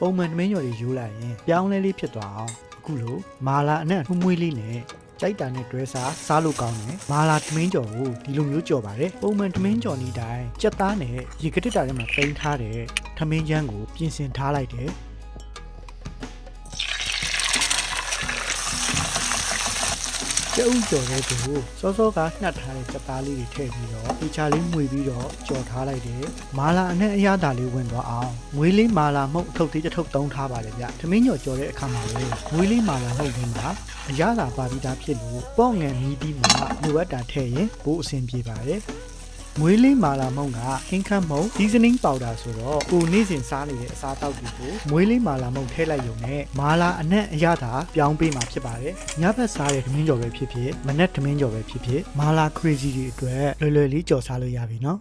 ပုံမှန်သမင်းကျော်တွေယူလိုက်ရင်ပြောင်းလဲလေးဖြစ်သွားအောင်အခုလိုမာလာအနက်မွေးလေးနဲ့ကြိုက်တာနဲ့တွဲစားလို့ကောင်းတယ်မာလာသမင်းကျော်ကိုဒီလိုမျိုးကြော်ပါတယ်ပုံမှန်သမင်းကျော်ဤတိုင်းကြက်သားနဲ့ရေကတစ်တာထဲမှာပိန်းထားတဲ့သမင်းချမ်းကိုပြင်ဆင်ထားလိုက်တယ်ကျုပ်ကြော်တဲ့သူကိုစောကနှက်ထားတဲ့ကြက်သားလေးတွေထည့်ပြီးတော့ဒီချာလေးမှွေပြီးတော့ကြော်ထားလိုက်တယ်မာလာအနဲ့အရသာလေးဝင်သွားအောင်မွေးလေးမာလာမုတ်အထုပ်သေးတစ်ထုပ်သုံးထားပါလေဗျသမင်းကျော်ကြော်တဲ့အခါမှာလေမွေးလေးမာလာမုတ်ရင်းမှာအရသာပါပြီးသားဖြစ်လို့ပေါ့ငံမီးပြီးမှလိုအပ်တာထည့်ရင်ပိုးအဆင်ပြေပါတယ်မွေးလေးမာလာမုံကဟင်းခမ်းမုံဒီဇနင်းပေါဒါဆိုတော့ကိုနေ့စဉ်စားနေတဲ့အစားအသောက်တွေကိုမွေးလေးမာလာမုံထည့်လိုက်ရုံနဲ့မာလာအနက်အရသာပြောင်းပေးမှာဖြစ်ပါတယ်ညဘက်စားတဲ့သမင်းကြော်ပဲဖြစ်ဖြစ်မနက်သမင်းကြော်ပဲဖြစ်ဖြစ်မာလာ crazy တွေအတွက်လွယ်လွယ်လေးကြော်စားလို့ရပြီနော်